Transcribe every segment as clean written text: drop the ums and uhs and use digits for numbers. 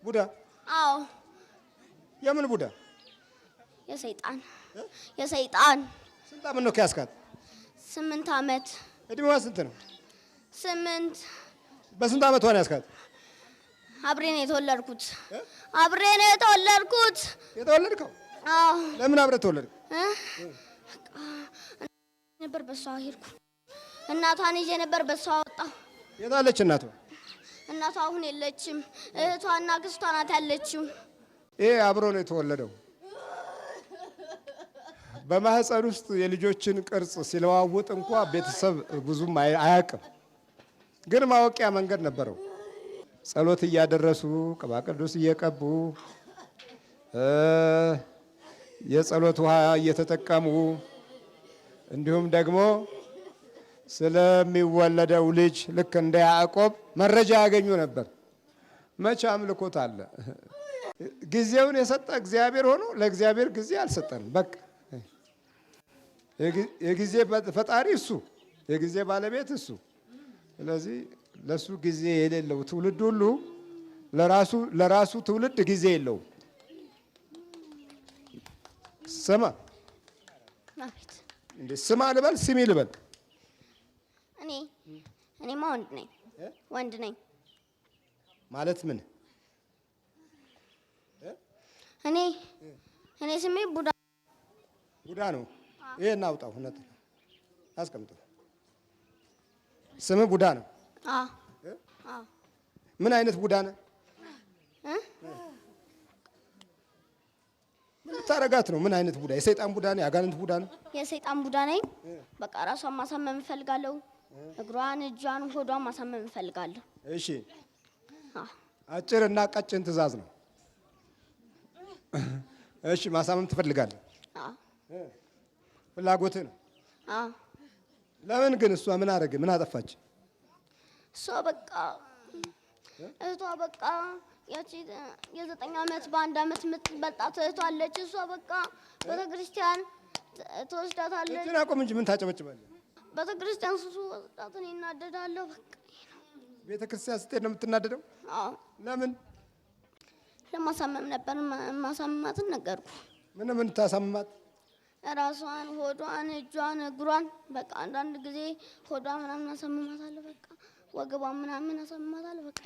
ቡዳ? አዎ። የምን ቡዳ? የሰይጣን። ስንት ዓመት ነው ከያዝካት? 8 ዓመት። እድሜዋ ስንት ነው? 8። በስንት ዓመቷ ነው ያዝካት? አብሬ ነው የተወለድኩት። አብሬ ነው የተወለድኩት። የተወለድከው? አዎ። ለምን አብረህ ተወለድክ? ነበር በሷ ሄድኩ። እናቷን ይዤ ነበር በሷ ወጣሁ። የት አለች እናቷ? እናቷ አሁን የለችም። እህቷና አክስቷ ናት ያለችው። ይሄ አብሮ ነው የተወለደው። በማህፀን ውስጥ የልጆችን ቅርጽ ሲለዋውጥ እንኳ ቤተሰብ ብዙም አያውቅም፣ ግን ማወቂያ መንገድ ነበረው። ጸሎት እያደረሱ ቅባ ቅዱስ እየቀቡ የጸሎት ውሃ እየተጠቀሙ እንዲሁም ደግሞ ስለሚወለደው ልጅ ልክ እንደ ያዕቆብ መረጃ ያገኙ ነበር። መቼ አምልኮት አለ? ጊዜውን የሰጠ እግዚአብሔር ሆኖ ለእግዚአብሔር ጊዜ አልሰጠንም። በቃ የጊዜ ፈጣሪ እሱ፣ የጊዜ ባለቤት እሱ። ስለዚህ ለሱ ጊዜ የሌለው ትውልድ ሁሉ ለራሱ ትውልድ ጊዜ የለውም። ስማ እንዴ፣ ስማ ልበል ስሚ ልበል? እኔማ ወንድ ነኝ ማለት ምን? እኔ ስሜ ቡዳ ነው። ይሄ እናውጣው፣ እውነት አስቀምጠው። ስም ቡዳ ነው? አዎ። ምን አይነት ቡዳ ነህ? ምን ልታረጋት ነው? ምን አይነት ቡዳ? የሰይጣን ቡዳ ነው? የአጋንንት ቡዳ ነው? የሰይጣን ቡዳ ነኝ። በቃ ራሷን ማሳመም እፈልጋለሁ። እግሯን፣ እጇን፣ ሆዷን ማሳመም እፈልጋለሁ። እሺ፣ አጭር እና ቀጭን ትእዛዝ ነው። እሺ፣ ማሳመም ትፈልጋለህ? ፍላጎትህ ነው? ለምን ግን? እሷ ምን አደረገ? ምን አጠፋች? እሷ በቃ እህቷ በቃ ያቺ የ9 ዓመት በ1 ዓመት የምትበልጣት እህቷ አለች። እሷ በቃ ቤተክርስቲያን ትወስዳታለች። እጅን አቁም እንጂ ምን ታጨበጭባለህ? ቤተክርስቲያን ወስዳት እኔ እናደዳለሁ። በቃ ቤተክርስቲያን ስትሄድ ነው የምትናደደው? አዎ። ለምን? ለማሳመም ነበር። ማሳመማትን ነገርኩ። ምን ታሳምማት? ራሷን፣ ሆዷን፣ እጇን፣ እግሯን በቃ አንዳንድ ጊዜ ሆዷ ምናምን አሳምማታለሁ። በቃ ወገቧን ምናምን አሳምማታለሁ። በቃ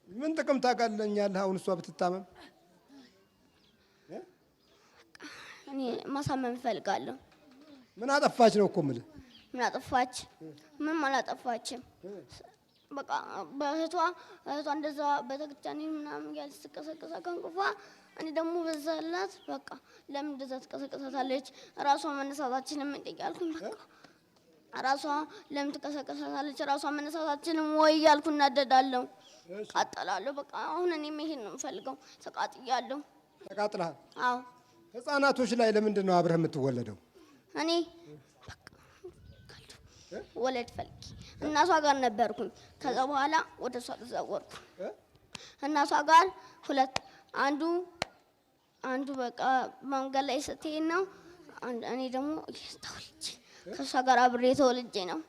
ምን ጥቅም ታጋለኛለህ? አሁን እሷ ብትታመም እኔ ማሳመም እፈልጋለሁ። ምን አጠፋች ነው እኮ የምልህ። ምን አጠፋች? ምንም አላጠፋችም። በቃ በእህቷ እንደዛ ቤተክርስቲያን ምናምን ያለች ስትቀሰቅሳ ከእንቅልፏ እኔ ደግሞ በዛላት በቃ ለምን እንደዛ ትቀሰቅሳታለች? ራሷ መነሳታችንም እንጠያልኩኝ። በቃ ራሷ ለምን ትቀሰቅሳታለች? ራሷ መነሳታችንም ወይ እያልኩ እናደዳለሁ፣ ቃጠላለሁ። በቃ አሁን እኔ መሄድ ነው የምፈልገው። ተቃጥያለሁ። ተቃጥለሃል? አዎ። ህፃናቶች ላይ ለምንድን ነው አብረህ የምትወለደው? እኔ ወለድ ፈልጊ እናቷ ጋር ነበርኩኝ። ከዛ በኋላ ወደ እሷ ተዛወርኩ። እናቷ ጋር አንዱ በቃ መንገድ ላይ ስትሄድ ነው። እኔ ደግሞ ተወልጄ ከእሷ ጋር አብሬ ተወልጄ ነው።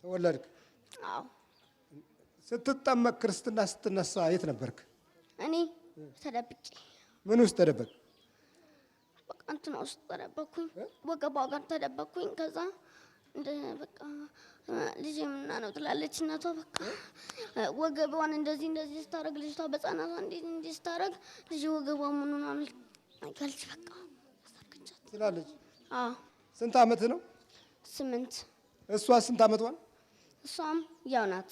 ተወለድክ? አዎ። ስትጠመቅ ክርስትና ስትነሳ የት ነበርክ? እኔ ተደብቄ። ምን ውስጥ ተደበቅ? በቃ እንትና ውስጥ ተደበቅኩኝ። ወገቧ ጋር ተደበቅኩኝ። ከዛ በቃ ልጄ ምና ነው ትላለች እናቷ። በቃ ወገቧን እንደዚህ ስታረግ ልጅቷ በጻናቷ እንዲህ ስታረግ ልጅ ወገቧ ምኑና ነው ካልች በቃ አሳርገቻት ትላለች። አዎ። ስንት ዓመት ነው? 8። እሷ ስንት ዓመቷ ነው? እሷም ያው ናት።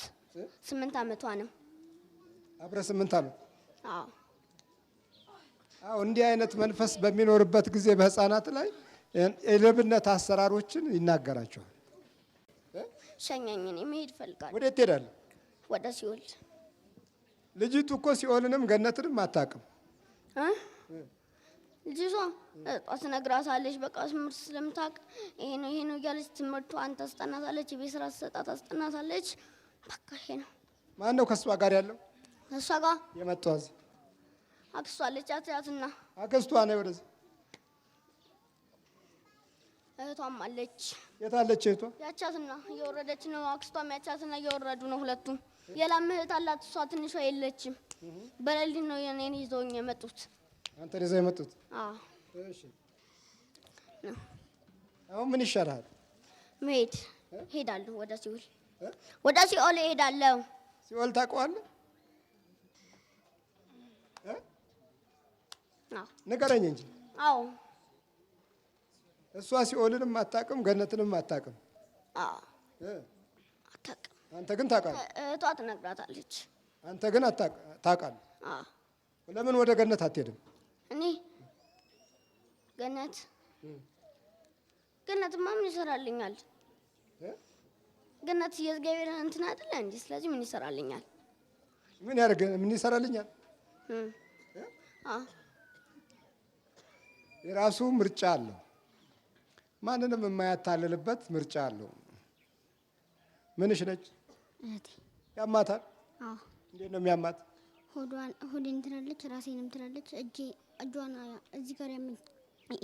8 ዓመቷ ነው። አብረህ 8 ዓመት? አዎ። አዎ። እንዲህ አይነት መንፈስ በሚኖርበት ጊዜ በህፃናት ላይ የሌብነት አሰራሮችን ይናገራቸዋል። ሸኛኝ፣ እኔ መሄድ እፈልጋለሁ። ወዴት ትሄዳለህ? ወደ ሲኦል። ልጅቱ እኮ ሲኦልንም ገነትንም አታውቅም። ልጅቷ ትነግራታለች። በቃ ትምህርት ስለምታውቅ ይሄ ነው እያለች ትምህርቷን ታስጠናታለች። የቤት ስራ ትሰጣት ታስጠናታለች። በቃ ይሄ ነው። ማን ነው ከእሷ ጋር ያለው? ከእሷ ጋር የመጣው እዚህ አክስቷ አለች። አትያትና አክስቷ ነው ወደዚህ እህቷም አለች። የት አለች እህቷ? ያቻትና እየወረደች ነው። አክስቷም ያቻትና እየወረዱ ነው ሁለቱም። የላም እህት አላት፣ እሷ ትንሿ የለችም። በሌሊት ነው የኔን ይዘውኝ የመጡት። አንተን ይዘው የመጡት? አዎ። እሺ አሁን ምን ይሻላል? መሄድ ሄዳለሁ ወደ ሲኦል፣ ወደ ሲኦል እሄዳለሁ። ሲኦል ታውቀዋለህ? አዎ። ንገረኝ እንጂ። አዎ። እሷ ሲኦልንም አታውቅም ገነትንም አታውቅም? አዎ። አታውቅም። አንተ ግን ታውቃለህ? እህቷ ትነግራታለች። አንተ ግን ታውቃለህ? አዎ። ለምን ወደ ገነት አትሄድም? እኔ ገነትማ ምን ይሰራልኛል? ገነት የእግዚአብሔር እንትን አይደለ እንዴ? ስለዚህ ምን ይሰራልኛል? ምን ያደርግ? ምን ይሰራልኛል? የራሱ ምርጫ አለው። ማንንም የማያታልልበት ምርጫ አለው። ምንሽ ነች? እህቴ። ያማታል? አዎ። እንዴት ነው የሚያማት? ሆዴን ትላለች፣ ራሴንም ትላለች፣ እጇን እዚህ ጋር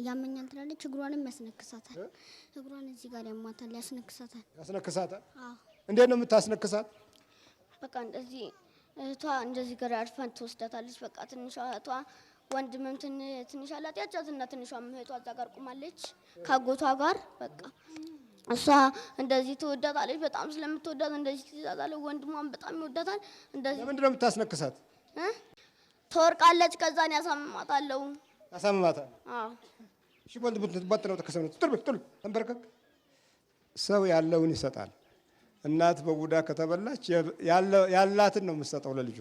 ያመኛል ትላለች፣ እግሯንም ያስነክሳታል። እግሯን እዚህ ጋር ያማታል፣ ያስነክሳታል። ያስነክሳታል? አዎ። እንዴት ነው የምታስነክሳት? በቃ እንደዚህ እህቷ እንደዚህ ጋር አድፋን ትወስዳታለች። በቃ ትንሿ እህቷ ወንድምም ትንሽ አላት። ያቻትና ትንሿም እህቷ እዛ ጋር ቁማለች ካጎቷ ጋር። በቃ እሷ እንደዚህ ትወዳታለች። በጣም ስለምትወዳት እንደዚህ ትይዛታለች። ወንድሟም በጣም ይወዳታል። እንደዚህ ለምንድን ነው የምታስነክሳት? ትወርቃለች። ከዛን ያሳምማታለሁ። ያሳምማታል? አዎ። እሺ ባት ነው ተከሰነ ጥል ተንበርከክ። ሰው ያለውን ይሰጣል። እናት በቡዳ ከተበላች ያላትን ነው የምትሰጠው ለልጁ።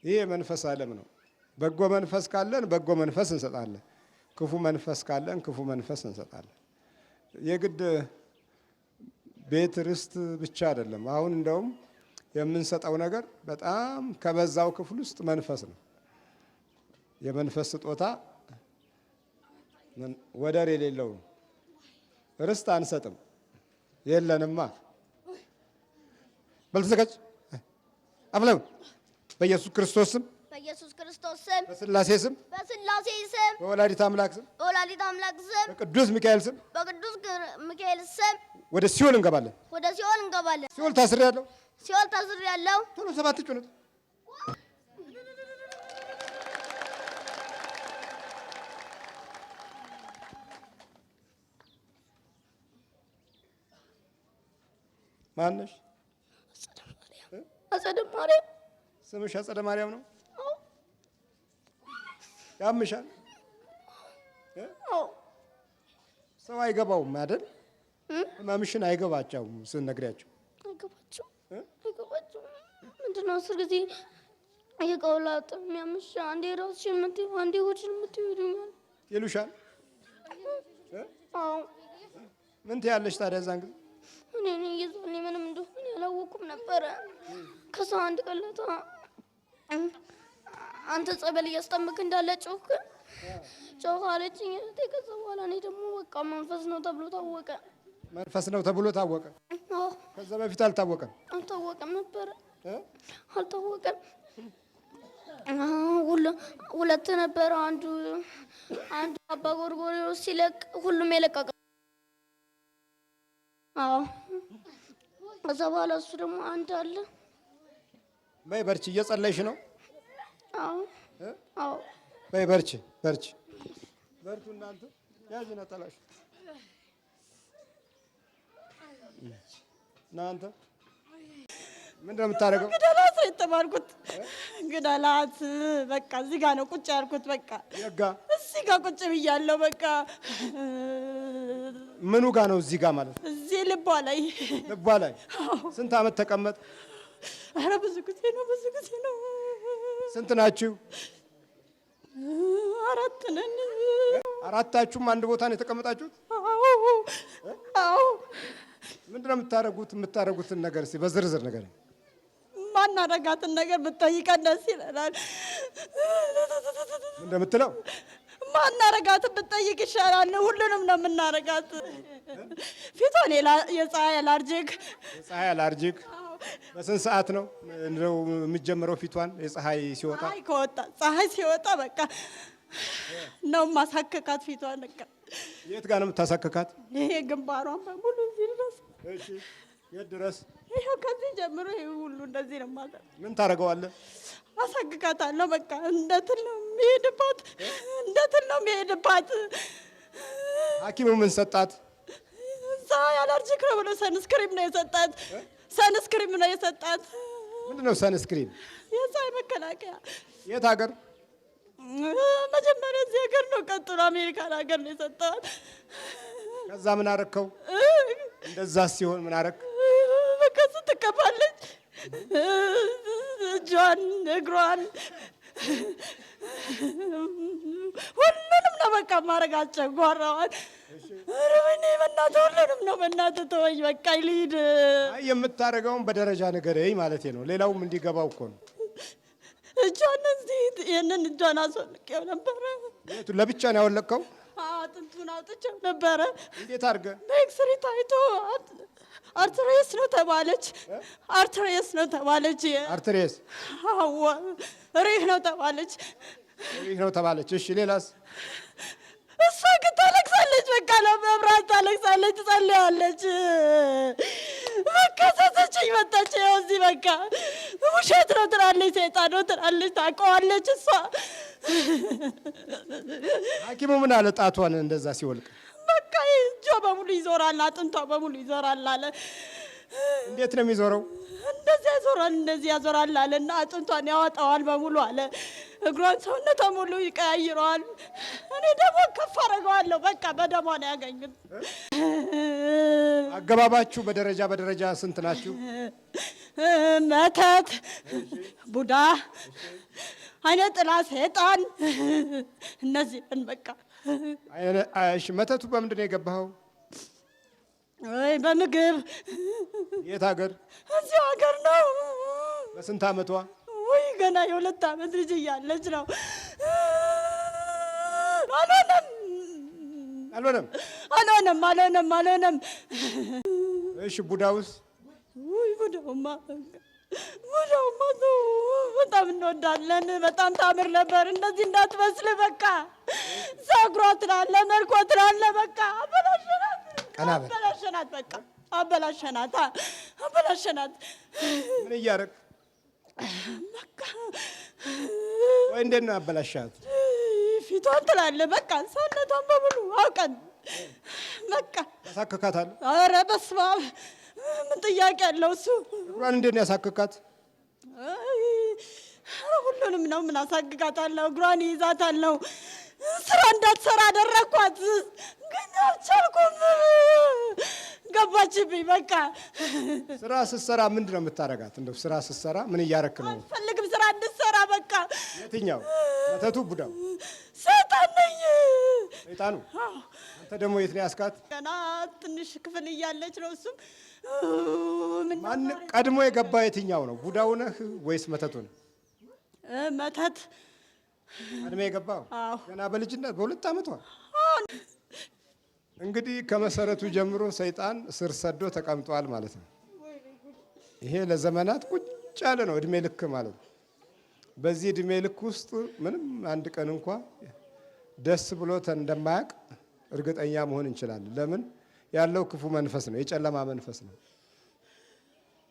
ይሄ የመንፈስ ዓለም ነው። በጎ መንፈስ ካለን በጎ መንፈስ እንሰጣለን። ክፉ መንፈስ ካለን ክፉ መንፈስ እንሰጣለን። የግድ ቤት ርስት ብቻ አይደለም። አሁን እንደውም የምንሰጠው ነገር በጣም ከበዛው ክፍል ውስጥ መንፈስ ነው። የመንፈስ ስጦታ ወደር የሌለው ነው። ርስት አንሰጥም፣ የለንማ። በልተዘጋጅ አብለው በኢየሱስ ክርስቶስ ስም፣ በኢየሱስ ክርስቶስ ስም፣ በስላሴ ስም፣ በስላሴ ስም፣ በወላዲት አምላክ ስም፣ በወላዲት አምላክ ስም፣ በቅዱስ ሚካኤል ስም፣ በቅዱስ ሚካኤል ስም ወደ ሲኦል እንገባለን። ወደ ሲኦል እንገባለን። ሲኦል ታስሬያለሁ። ሲኦል ታስሬያለሁ። ቶሎ ሰባት ጩነት ማነሽ? አጸደ ማርያም። ስምሽ አጸደ ማርያም ነው? ያምሻል? ሰው አይገባውም አይደል? ህመምሽን አይገባቸውም ስንነግሪያቸው። አይገባቸውም። ምንድን ነው አስር ጊዜ እየቀውላጥ የሚያምሽ አንዴ ራስሽን የምትይው አንዴ ሆድሽን የምትይው ይሉኛል ይሉሻል? አዎ። ምን ትያለሽ ታዲያ እዛን ጊዜ? እኔ እየዛኔ ምንም እንደሆነ ያላወኩም ነበረ። ከዛ አንድ ቀለታ አንተ ጸበል እያስጠመክ እንዳለ ጮክ አለችኝ። ከዛ በኋላ እኔ ደግሞ በቃ መንፈስ ነው ተብሎ ታወቀ። መንፈስ ነው ተብሎ ታወቀ? ከዛ በፊት አልታወቀም? አልታወቀም ነበረ። አልታወቀም። ሁለት ነበረ። አንዱ አባ ጎርጎርዮስ ሲለቅ ሁሉም የለቀቀ። አዎ። ከዛ በኋላ እሱ ደግሞ አንድ አለ። በይ በርቺ፣ እየጸለይሽ ነው? አዎ። አዎ። በይ በርቺ፣ በርቺ፣ በርቱ እናንተ። ያዥ ነጠላሽ እናንተ። ምንድን ነው የምታደርገው? ግደላት ነው የተባልኩት። ግደላት በቃ እዚህ ጋር ነው ቁጭ ያልኩት። በቃ የጋ እዚህ ጋር ቁጭ ብያለሁ። በቃ ምኑ ጋር ነው? እዚህ ጋር ማለት እዚህ ልቧ ላይ። ልቧ ላይ? ስንት ዓመት ተቀመጥ? ኧረ ብዙ ጊዜ ነው፣ ብዙ ጊዜ ነው። ስንት ናችሁ? 4 ነን። አራታችሁም አንድ ቦታ ነው የተቀመጣችሁት? አዎ። ምንድን ነው የምታደርጉትን ነገር እስኪ በዝርዝር ነገር። ማናረጋትን ነገር ብትጠይቀን ደስ ይለናል። ምን እንደምትለው? ማናረጋትን ብትጠይቅ ይሻላል። ሁሉንም ነው የምናረጋት። ፊቷን የፀሐይ አላርጂክ። የፀሐይ አላርጂክ? በስንት ሰዓት ነው እንደው የሚጀምረው? ፊቷን የፀሐይ ሲወጣ? ፀሐይ ሲወጣ በቃ ነው ማሳከካት ፊቷን። በቃ የት ጋር ነው የምታሳክካት? ይሄ ግንባሯን በሙሉ እዚህ ድረስ። እሺ የት ድረስ? ይሄው ከዚህ ጀምሮ ይሄ ሁሉ እንደዚህ ነው ማለት። ምን ታደርገዋለህ? አሳክካታለሁ። በቃ እንደትን ነው የሚሄድባት፣ እንደትን ነው የሚሄድባት። ሐኪሙ ምን ሰጣት? እዛ አለርጂክ ነው ብሎ ሰንስክሪም ነው የሰጣት። ሰንስክሪም ነው የሰጣት። ምንድን ነው ሰንስክሪን? የፀሐይ መከላከያ። የት ሀገር? መጀመሪያ እዚህ ሀገር ነው፣ ቀጥሎ አሜሪካን ሀገር ነው የሰጠዋት። ከዛ ምን አረከው? እንደዛ ሲሆን ምን አረክ? በቃ ስትቀባለች እጇን፣ እግሯን፣ ሁሉንም ነው በቃ ማረጋቸው። ጓራዋን ወይኔ በእናትህ ሁሉንም ነው። በእናትህ ተወኝ በቃ ልሂድ። አይ የምታደርገውን በደረጃ ንገረኝ ማለቴ ነው። ሌላውም እንዲገባው እኮ ነው። እጇን እዚህ ይህንን እጇን አስወልቄው ነበረ። ለብቻ ነው ያወለቅከው? አጥንቱን አውጥቼው ነበረ። እንዴት አድርገህ? በኤክስሬ ታይቶ አርትሬስ ነው ተባለች። አርትሬስ ነው ተባለች። አርትሬስ? አዎ ሪህ ነው ተባለች። ሪህ ነው ተባለች። እሺ ሌላስ? እሷ ግን ታለቅሳለች። በቃ ለመብራት ታለቅሳለች፣ ትጸልያለች። በቃ ሰሰችኝ፣ መጣች። ያው እዚህ በቃ ውሸት ነው ትላለች፣ ሰይጣን ነው ትላለች። ታውቀዋለች እሷ። ሐኪሙ ምን አለ? ጣቷን እንደዛ ሲወልቅ በቃ እጇ በሙሉ ይዞራል፣ አጥንቷ በሙሉ ይዞራል አለ። እንዴት ነው የሚዞረው? እንደዚህ ያዞራል፣ እንደዚህ ያዞራል አለ እና አጥንቷን ያወጣዋል በሙሉ አለ። እግሯን፣ ሰውነቷ ሙሉ ይቀያይረዋል። እኔ ደግሞ ከፍ አደርገዋለሁ። በቃ በደሟ ነው ያገኙት። አገባባችሁ በደረጃ በደረጃ ስንት ናችሁ? መተት፣ ቡዳ፣ አይነ ጥላ፣ ሰይጣን፣ እነዚህን በቃ። እሺ መተቱ በምንድን ነው የገባኸው? ወይ በምግብ። የት ሀገር? እዚሁ ሀገር ነው። በስንት ዓመቷ? ወይ ገና የ2 ዓመት ልጅ እያለች ነው። አልሆነም አልሆነም አልሆነም አልሆነም አልሆነም። እሺ ቡዳውስ? ወይ ቡዳውማ በጣም እንወዳለን። በጣም ታምር ነበር። እንደዚህ እንዳትመስል በቃ ፀጉሯ ትላለ፣ መልኳ ትላለ። በቃ አበላሸናት፣ አበላሸናት፣ በቃ አበላሸናት፣ አበላሸናት። ምን እያደረግ በቃ ወይ እንዴት ነው ያበላሻት? ፊቷን ትላለ፣ በቃ ሰውነቷን በሙሉ አውቀን በቃ ያሳክካታል። ኧረ በስመ አብ ምን ጥያቄ ያለው እሱ። እግሯን እንዴት ነው ያሳክካት? ሁሉንም ነው። ምን አሳክካታለሁ? እግሯን ይይዛታለሁ። ስራ እንዳትሰራ አደረኳት፣ ግን አልቻልኩም። ገባችብኝ በቃ። ስራ ስትሰራ ምንድን ነው የምታረጋት? እንደው ስራ ስትሰራ ምን እያረክ ነው? አልፈልግም ስራ እንድትሰራ በቃ። የትኛው? መተቱ? ቡዳው? ሰይጣን ነኝ። ሰይጣኑ? አንተ ደግሞ የት ነው ያስካት? ገና ትንሽ ክፍል እያለች ነው። እሱም ማን ቀድሞ የገባ የትኛው ነው? ቡዳው ነህ ወይስ መተቱ ነው? መተት ቀድሞ የገባው አዎ። ገና በልጅነት በ2 ዓመቷ። እንግዲህ ከመሰረቱ ጀምሮ ሰይጣን ስር ሰዶ ተቀምጧል ማለት ነው። ይሄ ለዘመናት ቁጭ ያለ ነው፣ እድሜ ልክ ማለት ነው። በዚህ እድሜ ልክ ውስጥ ምንም አንድ ቀን እንኳ ደስ ብሎት እንደማያውቅ እርግጠኛ መሆን እንችላለን። ለምን? ያለው ክፉ መንፈስ ነው፣ የጨለማ መንፈስ ነው።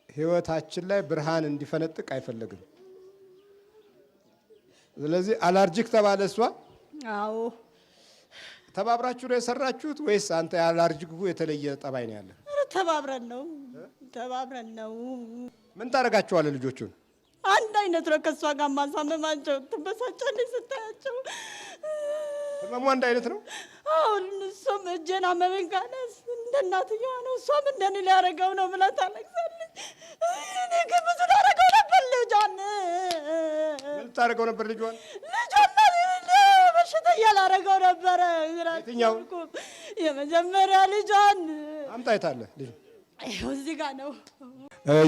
ህይወታችን ላይ ብርሃን እንዲፈነጥቅ አይፈልግም። ስለዚህ አላርጂክ ተባለ እሷ። አዎ። ተባብራችሁ ነው የሰራችሁት ወይስ አንተ የአላርጂኩ የተለየ ጠባይ ነው ያለ? ተባብረን ነው፣ ተባብረን ነው። ምን ታደርጋችኋለህ ልጆቹን? አንድ አይነት ነው ከእሷ ጋር ማሳመማቸው። ትበሳጫለች ስታያቸው። ህመሙ አንድ አይነት ነው። አሁን እሷም እጄን አመመኝ ካለ እንደ እናትየዋ ነው፣ እሷም እንደኔ ሊያደርገው ነው ብላ ታለቅሳለች። እኔ ግን ብዙ ላደርገው ነበር ልጇን። ምን ልታደርገው ነበር ልጇን? ልጇን በሽተኛ ላደርገው ነበረ። የትኛው? የመጀመሪያ ልጇን። አምጣ የታለህ ልጅ? ይኸው እዚህ ጋር ነው።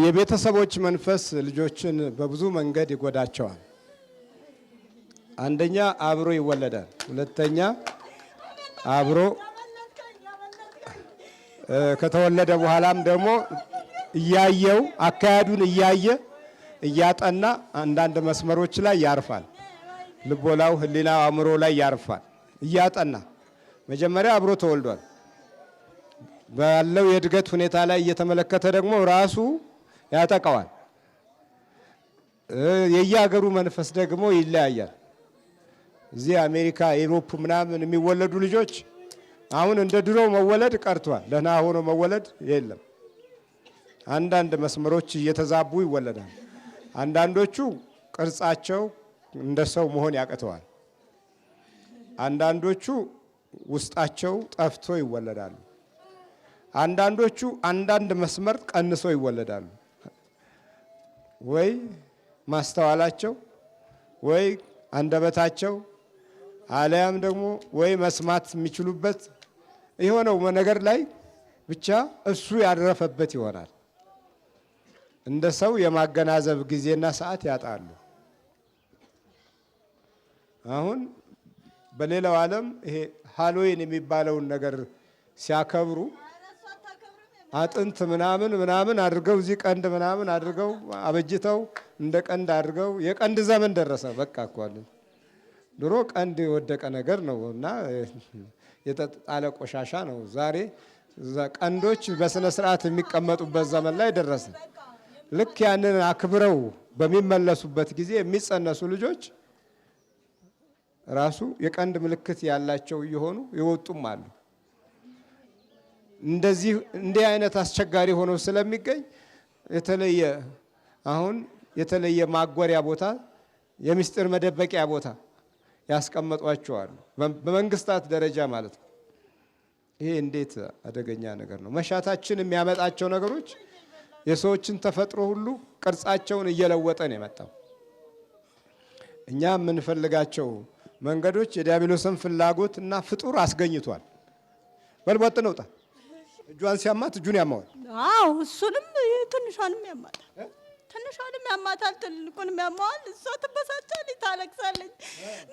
የቤተሰቦች መንፈስ ልጆችን በብዙ መንገድ ይጎዳቸዋል። አንደኛ አብሮ ይወለዳል። ሁለተኛ አብሮ ከተወለደ በኋላም ደግሞ እያየው አካሄዱን እያየ እያጠና አንዳንድ መስመሮች ላይ ያርፋል። ልቦናው፣ ህሊናው፣ አእምሮ ላይ ያርፋል እያጠና። መጀመሪያ አብሮ ተወልዷል። ባለው የእድገት ሁኔታ ላይ እየተመለከተ ደግሞ ራሱ ያጠቃዋል። የየሀገሩ መንፈስ ደግሞ ይለያያል። እዚህ አሜሪካ፣ ኢሮፕ ምናምን የሚወለዱ ልጆች አሁን እንደ ድሮ መወለድ ቀርቷል። ደህና ሆኖ መወለድ የለም። አንዳንድ መስመሮች እየተዛቡ ይወለዳል። አንዳንዶቹ ቅርጻቸው እንደ ሰው መሆን ያቅተዋል። አንዳንዶቹ ውስጣቸው ጠፍቶ ይወለዳሉ። አንዳንዶቹ አንዳንድ መስመር ቀንሶ ይወለዳሉ። ወይ ማስተዋላቸው ወይ አንደበታቸው አለያም ደግሞ ወይ መስማት የሚችሉበት የሆነው ነገር ላይ ብቻ እሱ ያረፈበት ይሆናል። እንደ ሰው የማገናዘብ ጊዜና ሰዓት ያጣሉ። አሁን በሌላው ዓለም ይሄ ሃሎዊን የሚባለውን ነገር ሲያከብሩ አጥንት ምናምን አድርገው እዚህ ቀንድ ምናምን አድርገው አበጅተው እንደ ቀንድ አድርገው የቀንድ ዘመን ደረሰ። በቃ እኮ አለ ድሮ ቀንድ የወደቀ ነገር ነው እና የተጣለ ቆሻሻ ነው። ዛሬ ቀንዶች በስነ ስርዓት የሚቀመጡበት ዘመን ላይ ደረሰ። ልክ ያንን አክብረው በሚመለሱበት ጊዜ የሚጸነሱ ልጆች ራሱ የቀንድ ምልክት ያላቸው እየሆኑ ይወጡም አሉ። እንዲህ አይነት አስቸጋሪ ሆኖ ስለሚገኝ የተለየ ማጎሪያ ቦታ፣ የምስጢር መደበቂያ ቦታ ያስቀመጧቸዋል። በመንግስታት ደረጃ ማለት ነው። ይሄ እንዴት አደገኛ ነገር ነው! መሻታችን የሚያመጣቸው ነገሮች የሰዎችን ተፈጥሮ ሁሉ ቅርጻቸውን እየለወጠ ነው የመጣው። እኛ የምንፈልጋቸው መንገዶች የዲያብሎስን ፍላጎት እና ፍጡር አስገኝቷል። በልቧጥ ነውጣ እጇን ሲያማት እጁን ያማዋል። አዎ እሱንም ትንሿንም ያማታል፣ ትንሿንም ያማታል፣ ትልቁንም ያማዋል። እሷ ትበሳጫለች፣ ታለቅሳለች።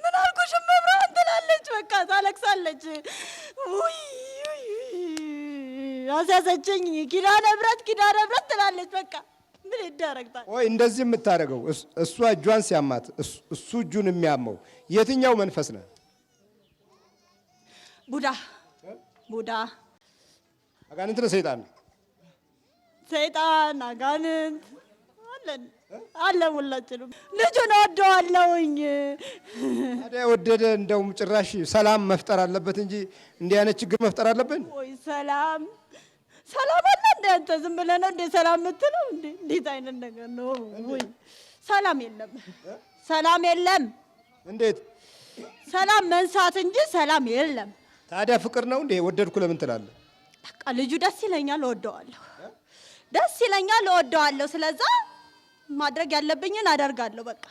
ምን አልኩሽ መብራን ትላለች። በቃ ታለቅሳለች። ውይ አሳሰችኝ ኪዳነ ምሕረት ትላለች። በቃ ምን ይደረግታል? ወይ እንደዚህ የምታደርገው እሷ እጇን ሲያማት እሱ እጁን የሚያመው የትኛው መንፈስ ነው? ቡዳ አጋንንት ነው? ሰይጣን አጋንንት አለ ሁላችንም። ልጁን ወደዋለሁኝ። ታዲያ ወደደ እንደውም ጭራሽ ሰላም መፍጠር አለበት እንጂ እንዲህ አይነት ችግር መፍጠር አለብን ወይ? ሰላም አለ እንደ አንተ ዝም ብለህ ነው እንደ ሰላም የምትለው? እንዴት አይነት ነገር ነው? ወይ ሰላም የለም። እንዴት ሰላም መንሳት እንጂ ሰላም የለም። ታዲያ ፍቅር ነው እንዴ? ወደድኩ ለምን ትላለህ? በቃ ልጁ ደስ ይለኛል፣ እወደዋለሁ። ስለዛ ማድረግ ያለብኝን አደርጋለሁ። በቃ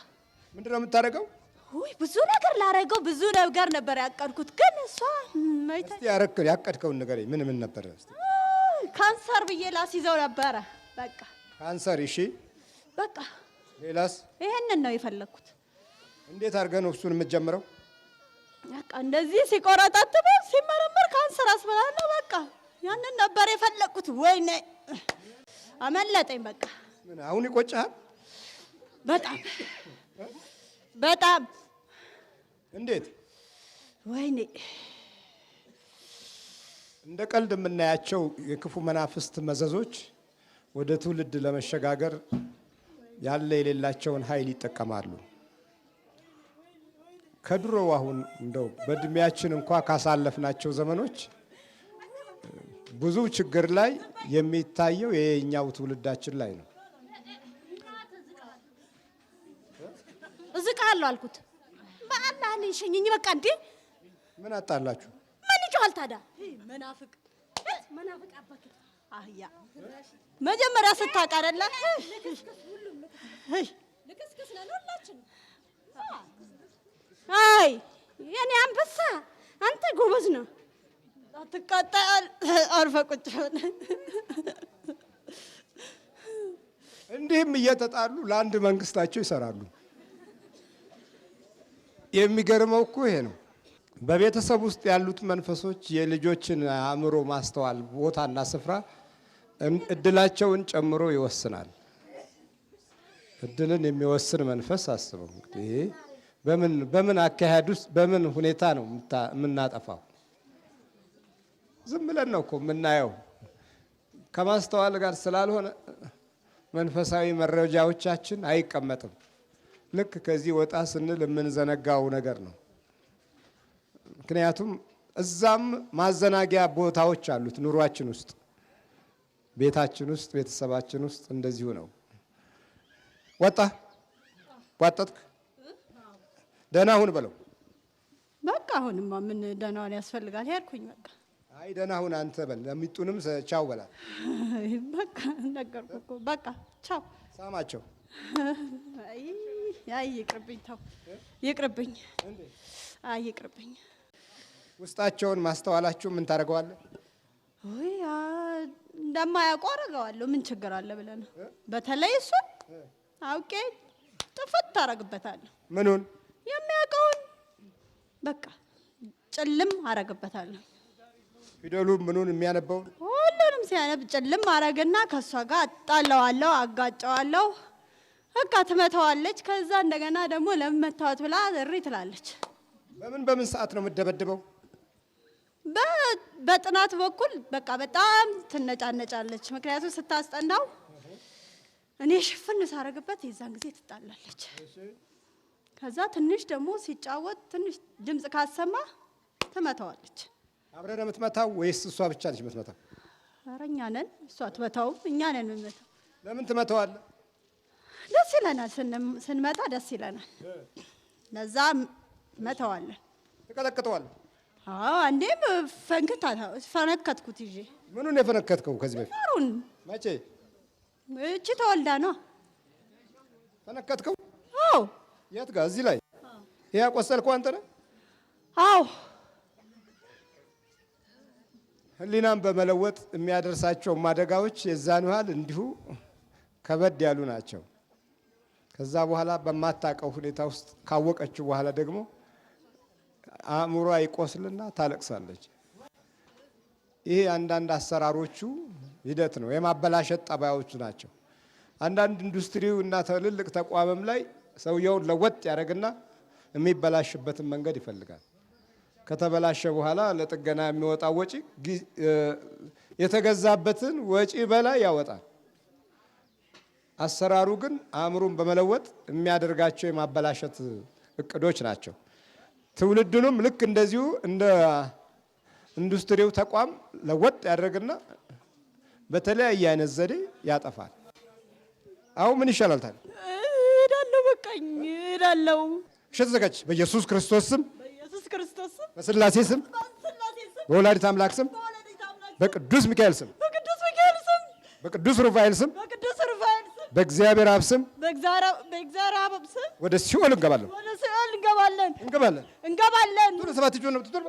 ምንድነው የምታደርገው? ውይ ብዙ ነገር ላደርገው ብዙ ነገር ነበር ያቀድኩት፣ ግን እሷ ያቀድከውን ነገር ምን ነበር? ካንሰር ብዬ ላስይዘው ነበረ። በቃ ካንሰር። እሺ በቃ ሌላስ? ይሄንን ነው የፈለኩት። እንዴት አድርገህ ነው እሱን የምትጀምረው? በቃ እንደዚህ ሲቆረጣጥበ ሲመረመር ካንሰር አስበላለሁ። በቃ ያንን ነበር የፈለኩት። ወይኔ አመለጠኝ። በቃ ምን አሁን ይቆጭሃል? በጣም እንዴት? ወይኔ እንደ ቀልድ የምናያቸው የክፉ መናፍስት መዘዞች ወደ ትውልድ ለመሸጋገር ያለ የሌላቸውን ኃይል ይጠቀማሉ። ከድሮ አሁን እንደው በእድሜያችን እንኳ ካሳለፍናቸው ዘመኖች ብዙ ችግር ላይ የሚታየው የኛው ትውልዳችን ላይ ነው። እዝቃለሁ አልኩት። በአላህ ልንሸኝኝ በቃ እንዴ ምን አጣላችሁ? ምን ይጫል ታዲያ? መናፍቅ አባክ አህያ መጀመሪያ ስታውቅ አይደለ? ልክስክስ ነን ሁላችን። አይ የኔ አንበሳ አንተ ጎበዝ ነው። አትቃጣል። አርፈህ ቁጭ በል። እንዲህም እየተጣሉ ለአንድ መንግስታቸው ይሰራሉ። የሚገርመው እኮ ይሄ ነው። በቤተሰብ ውስጥ ያሉት መንፈሶች የልጆችን አእምሮ ማስተዋል ቦታና ስፍራ እድላቸውን ጨምሮ ይወስናል። እድልን የሚወስን መንፈስ አስበው እንግዲህ በምን አካሄድ ውስጥ በምን ሁኔታ ነው የምናጠፋው? ዝም ብለን ነው እኮ የምናየው። ከማስተዋል ጋር ስላልሆነ መንፈሳዊ መረጃዎቻችን አይቀመጥም። ልክ ከዚህ ወጣ ስንል የምንዘነጋው ነገር ነው። ምክንያቱም እዛም ማዘናጊያ ቦታዎች አሉት ኑሯችን ውስጥ፣ ቤታችን ውስጥ፣ ቤተሰባችን ውስጥ እንደዚሁ ነው። ወጣ ቧጠጥክ፣ ደህና ሁን በለው። በቃ አሁንማ ምን ደህናውን ያስፈልጋል ሄድኩኝ። በቃ አይ ደህና ሁን አንተ በል። ለሚጡንም ቻው በላት። በቃ ነገርኩህ እኮ በቃ ቻው። ሳማቸው። አይ ይቅርብኝ፣ ተው ይቅርብኝ፣ አይ ይቅርብኝ። ውስጣቸውን ማስተዋላችሁ ምን ታደርገዋለህ? ወይ እንደማያውቁ አደርገዋለሁ። ምን ችግር አለ ብለህ ነው? በተለይ እሱ አውቄ ጥፍት ታረግበታለሁ። ምኑን? የሚያውቀውን በቃ ጭልም አረግበታለሁ። ፊደሉን ምኑን የሚያነበውን ሁሉንም ሲያነብ ጭልም አረግና ከሷ ጋር አጣለዋለሁ፣ አጋጨዋለሁ። በቃ ትመታዋለች። ከዛ እንደገና ደግሞ ለምን መታወት ብላ እሪ ትላለች። በምን ሰዓት ነው የምትደበድበው? በጥናት በኩል በቃ በጣም ትነጫነጫለች። ምክንያቱም ስታስጠናው እኔ ሽፍን ሳረግበት የዛን ጊዜ ትጣላለች። ከዛ ትንሽ ደግሞ ሲጫወት ትንሽ ድምጽ ካሰማ ትመታዋለች። አብረን የምትመታው ወይስ እሷ ብቻ ነች የምትመታው? ኧረ እኛ ነን፣ እሷ አትመታውም፣ እኛ ነን የምንመታው። ለምን ትመታዋለህ? ደስ ይለናል፣ ስንመጣ ደስ ይለናል። ለዛ መተዋለን። ትቀጠቅጠዋለህ? አዎ አንዴም ፈነከትኩት ይዤ። ምኑን የፈነከትከው ከዚህ በፊት? ማሩን። መቼ? እቺ ተወልዳ ነው ፈነከትከው? አዎ። የት ጋር? እዚህ ላይ ይሄ ያቆሰልከው አንተ ነህ? አዎ። ህሊናን በመለወጥ የሚያደርሳቸው አደጋዎች የዛን ያህል እንዲሁ ከበድ ያሉ ናቸው። ከዛ በኋላ በማታውቀው ሁኔታ ውስጥ ካወቀችው በኋላ ደግሞ አእምሯ ይቆስልና ታለቅሳለች። ይሄ አንዳንድ አሰራሮቹ ሂደት ነው፣ የማበላሸት ጠባዮቹ ናቸው። አንዳንድ ኢንዱስትሪው እና ትልልቅ ተቋምም ላይ ሰውየውን ለወጥ ያደርግና የሚበላሽበትን መንገድ ይፈልጋል። ከተበላሸ በኋላ ለጥገና የሚወጣው ወጪ የተገዛበትን ወጪ በላይ ያወጣል። አሰራሩ ግን አእምሮን በመለወጥ የሚያደርጋቸው የማበላሸት እቅዶች ናቸው። ትውልዱንም ልክ እንደዚሁ እንደ ኢንዱስትሪው ተቋም ለወጥ ያደርግና በተለያየ አይነት ዘዴ ያጠፋል። አሁን ምን ይሻላል ታዲያ? እሄዳለሁ፣ በቃኝ፣ እሄዳለሁ። እሺ ተዘጋጅ። በኢየሱስ ክርስቶስ ስም፣ በኢየሱስ ክርስቶስ ስም፣ በስላሴ ስም፣ በወላዲተ አምላክ ስም፣ በቅዱስ ሚካኤል ስም፣ በቅዱስ ሚካኤል ስም፣ በቅዱስ ሩፋኤል ስም፣ በቅዱስ ሩፋኤል ስም፣ በእግዚአብሔር አብ ስም፣ በእግዚአብሔር አብ ስም ወደ ሲኦል እንገባለን። ወደ ሲኦል እንገባለን። ቱር ሰባት ጆን ነው ቱር።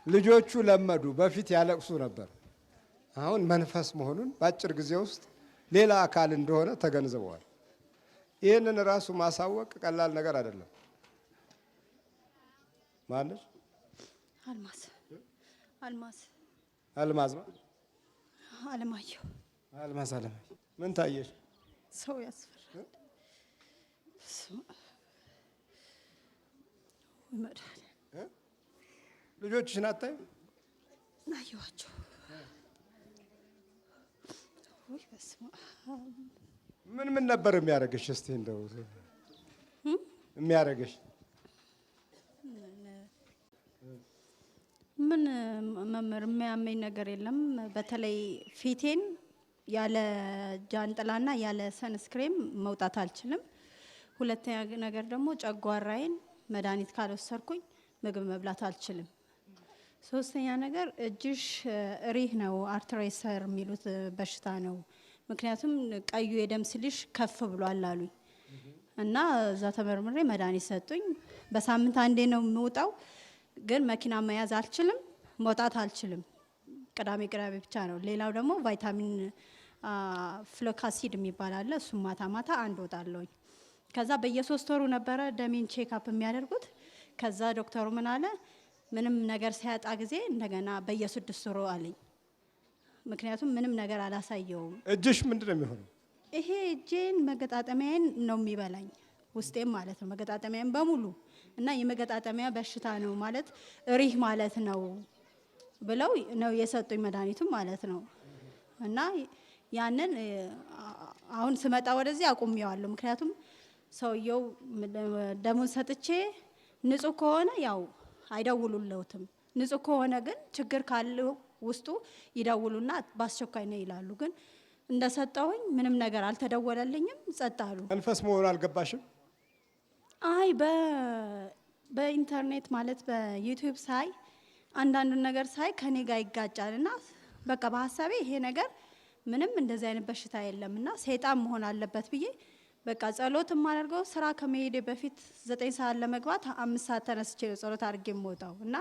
ልጆቹ ለመዱ። በፊት ያለቅሱ ነበር። አሁን መንፈስ መሆኑን በአጭር ጊዜ ውስጥ ሌላ አካል እንደሆነ ተገንዝበዋል። ይህንን ራሱ ማሳወቅ ቀላል ነገር አይደለም። ማነሽ? አልማዝ አልማዝ ነው። አለማየሁ። አልማዝ አለማየሁ። ምን ታየሽ? ሰው ያስፈራል። ልጆችሽን አታይም? አየኋቸው። ወይ በስመ አብ። ምን ነበር የሚያደርግሽ? እስቲ እንደው የሚያደርግሽ ምን መምህር? የሚያመኝ ነገር የለም። በተለይ ፊቴን ያለ ጃንጥላና ያለ ሰንስክሬም መውጣት አልችልም። ሁለተኛ ነገር ደግሞ ጨጓራዬን መድኃኒት ካልወሰድኩኝ ምግብ መብላት አልችልም። ሶስተኛ ነገር እጅሽ ሪህ ነው፣ አርትሬሰር የሚሉት በሽታ ነው። ምክንያቱም ቀዩ የደም ስልሽ ከፍ ብሏል አሉኝ እና እዛ ተመርምሬ መድኃኒት ሰጡኝ። በሳምንት አንዴ ነው የምወጣው፣ ግን መኪና መያዝ አልችልም፣ መውጣት አልችልም። ቅዳሜ ብቻ ነው። ሌላው ደግሞ ቫይታሚን ፍሎካሲድ የሚባል አለ። እሱም ማታ ማታ አንድ ወጣለሁኝ። ከዛ በየ3 ወሩ ነበረ ደሜን ቼክአፕ የሚያደርጉት። ከዛ ዶክተሩ ምን አለ፣ ምንም ነገር ሲያጣ ጊዜ እንደገና በየ6 ወሩ አለኝ። ምክንያቱም ምንም ነገር አላሳየውም። እጅሽ ምንድን ነው የሚሆነው? ይሄ እጄን መገጣጠሚያዬን ነው የሚበላኝ። ውስጤም ማለት ነው መገጣጠሚያም በሙሉ እና የመገጣጠሚያ በሽታ ነው ማለት ሪህ ማለት ነው ብለው ነው የሰጡኝ መድኃኒቱም ማለት ነው። እና ያንን አሁን ስመጣ ወደዚህ አቁሜዋለሁ። ምክንያቱም ሰውየው ደሙን ሰጥቼ ንጹህ ከሆነ ያው አይደውሉለውትም፣ ንጹህ ከሆነ ግን ችግር ካለው ውስጡ ይደውሉና በአስቸኳይ ነው ይላሉ። ግን እንደሰጠሁኝ ምንም ነገር አልተደወለልኝም፣ ጸጥ አሉ። መንፈስ መሆኑ አልገባሽም? አይ በኢንተርኔት ማለት በዩቲዩብ ሳይ አንዳንዱን ነገር ሳይ ከኔ ጋር ይጋጫልና በቃ በሀሳቤ ይሄ ነገር ምንም እንደዚህ አይነት በሽታ የለምና ሰይጣን መሆን አለበት ብዬ በቃ ጸሎት የማደርገው ስራ ከመሄዴ በፊት 9 ሰዓት ለመግባት 5 ሰዓት ተነስቼ ጸሎት አድርጌ የምወጣው እና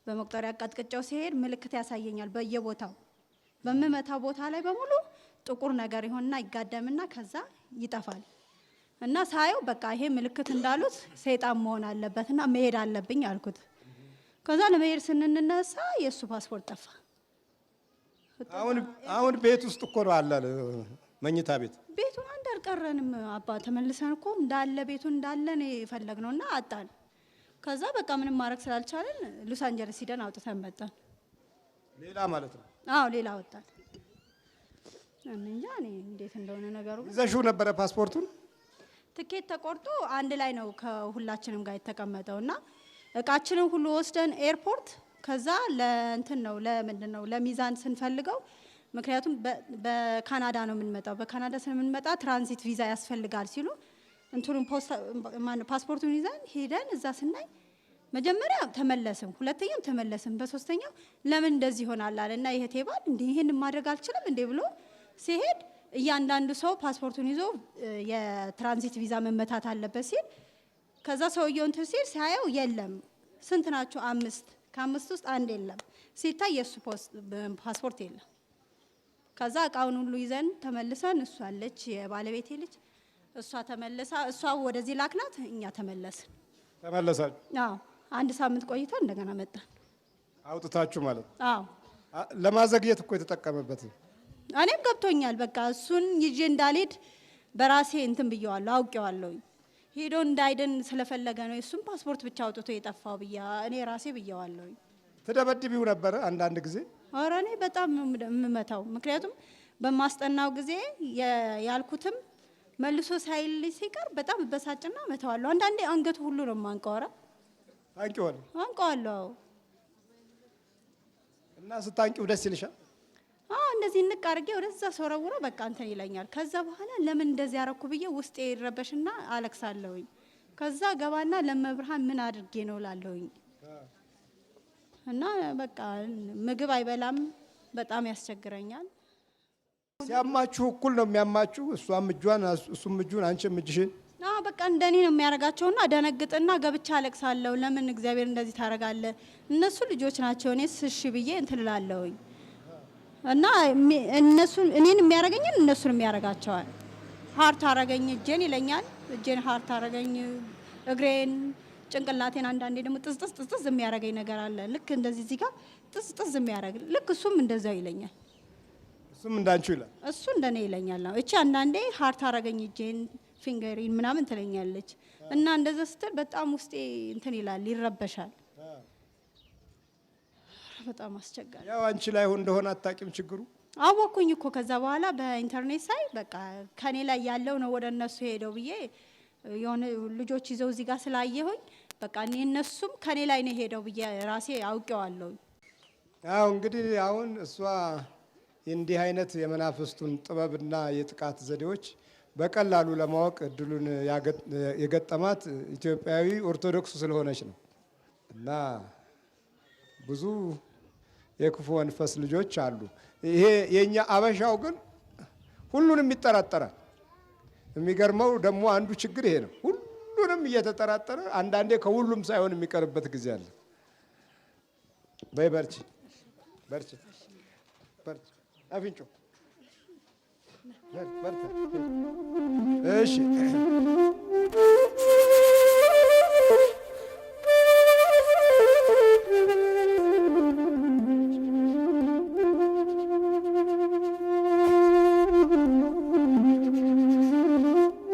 በመቁጠሪያ አቃጥቅጫው ሲሄድ ምልክት ያሳየኛል። በየቦታው በምመታው ቦታ ላይ በሙሉ ጥቁር ነገር ይሆንና ይጋደምና ከዛ ይጠፋል። እና ሳየው በቃ ይሄ ምልክት እንዳሉት ሰይጣን መሆን አለበትና መሄድ አለብኝ አልኩት። ከዛ ለመሄድ ስንነሳ የሱ ፓስፖርት ጠፋ። አሁን ቤት ውስጥ እኮ ነው አለ መኝታ ቤቱን አንድ አልቀረንም አባ ተመልሰን እኮ እንዳለ ቤቱን እንዳለ ነው የፈለግነውና አጣን። ከዛ በቃ ምንም ማድረግ ስላልቻለን ሎስ አንጀለስ ሄደን አውጥተን መጣን። ሌላ ማለት ነው? አዎ ሌላ ወጣን። እንጃ እኔ እንዴት እንደሆነ ነገሩ። ይዘሽው ነበረ ፓስፖርቱን? ትኬት ተቆርጦ አንድ ላይ ነው ከሁላችንም ጋር የተቀመጠውና እቃችንን ሁሉ ወስደን ኤርፖርት ከዛ ለእንትን ነው ለምንድን ነው ለሚዛን ስንፈልገው ምክንያቱም በካናዳ ነው የምንመጣው። በካናዳ ስለምንመጣ ትራንዚት ቪዛ ያስፈልጋል ሲሉ እንትሩን ፓስፖርቱን ይዘን ሄደን እዛ ስናይ መጀመሪያ ተመለስን፣ ሁለተኛም ተመለስን፣ በሶስተኛው ለምን እንደዚህ ይሆናል አለና ይሄ ባል እንዴ ይሄን ማድረግ አልችልም እንዴ ብሎ ሲሄድ እያንዳንዱ ሰው ፓስፖርቱን ይዞ የትራንዚት ቪዛ መመታት አለበት ሲል ከዛ ሰውየው እንትን ሲል ሲያየው የለም ስንት ናቸው? 5 ከ5 ውስጥ አንድ የለም ሲታይ የሱ ፓስፖርት የለም። ከዛ እቃውን ሁሉ ይዘን ተመልሰን እሷ አለች የባለቤቴ ልጅ እሷ ተመለሳ እሷ ወደዚህ ላክናት እኛ ተመለስን። ተመለሳችሁ? አዎ 1 ሳምንት ቆይተን እንደገና መጣን። አውጥታችሁ ማለት? አዎ ለማዘግየት እኮ የተጠቀመበት። እኔም ገብቶኛል። በቃ እሱን ይዤ እንዳልሄድ በራሴ እንትን ብየዋለሁ፣ አውቄዋለሁ። ሄዶ እንዳይደን ስለፈለገ ነው እሱም ፓስፖርት ብቻ አውጥቶ የጠፋው ብያ እኔ ራሴ ብየዋለሁ። ተደበድቢው ነበረ አንዳንድ ጊዜ? ኧረ እኔ በጣም የምመታው ምክንያቱም በማስጠናው ጊዜ ያልኩትም መልሶ ሳይል ሲቀር በጣም በሳጭና መታዋለሁ። አንዳንዴ አንገቱ ሁሉ ነው ማንቀወራ። አንቀዋለሁ። እና ስታንቂው ደስ ይልሻል? እንደዚህ እንቅ አድርጌ ወደዛ ሰውረውሮ በቃ እንትን ይለኛል። ከዛ በኋላ ለምን እንደዚህ ያረኩ ብዬ ውስጤ ይረበሽና አለቅሳለሁኝ። ከዛ ገባና ለመብርሃን ምን አድርጌ ነው ላለሁኝ እና በቃ ምግብ አይበላም፣ በጣም ያስቸግረኛል። ሲያማችሁ እኩል ነው የሚያማችሁ? እሷም እጇን እሱም እጁን አንቺም እጅሽን? በቃ እንደኔ ነው የሚያረጋቸውና ደነግጥና ገብቻ አለቅሳለሁ። ለምን እግዚአብሔር እንደዚህ ታረጋለህ? እነሱ ልጆች ናቸው፣ እኔስ እሺ ብዬ እንትን እላለሁኝ። እና እኔን የሚያረገኝን እነሱን የሚያረጋቸዋል። ሀርት አረገኝ እጄን ይለኛል፣ እጄን ሀርት አረገኝ፣ እግሬን፣ ጭንቅላቴን አንዳንዴ ደግሞ ጥዝጥዝ የሚያረገኝ ነገር አለ። ልክ እንደዚህ እዚህ ጋር ጥዝጥዝ የሚያረግ ልክ እሱም እንደዛው ይለኛል። እሱም እንዳንቺው ይላል? እሱ እንደኔ ይለኛል። እቺ አንዳንዴ ሀርት አረገኝ እጄን ፊንገሪን ምናምን ትለኛለች። እና እንደዛ ስትል በጣም ውስጤ እንትን ይላል፣ ይረበሻል። በጣም አስቸጋሪ። ያው አንቺ ላይ እንደሆነ አታውቂም ችግሩ? አወኩኝ እኮ ከዛ በኋላ በኢንተርኔት ሳይ በቃ ከኔ ላይ ያለው ነው ወደ እነሱ ሄደው ብዬ የሆነ ልጆች ይዘው እዚህ ጋር ስላየሁኝ በቃ እነሱም ከኔ ላይ ነው ሄደው ብዬ ራሴ አውቄዋለሁ። ያው እንግዲህ አሁን እሷ እንዲህ አይነት የመናፍስቱን ጥበብና የጥቃት ዘዴዎች በቀላሉ ለማወቅ እድሉን የገጠማት ኢትዮጵያዊ ኦርቶዶክስ ስለሆነች ነው። እና ብዙ የክፉ መንፈስ ልጆች አሉ። ይሄ የኛ አበሻው ግን ሁሉንም ይጠራጠራል። የሚገርመው ደግሞ አንዱ ችግር ይሄ ነው። ሁሉንም እየተጠራጠረ አንዳንዴ ከሁሉም ሳይሆን የሚቀርበት ጊዜ አለ። በይ በርቺ፣ በርቺ፣ በርቺ። አፍንጮ በርታ። እሺ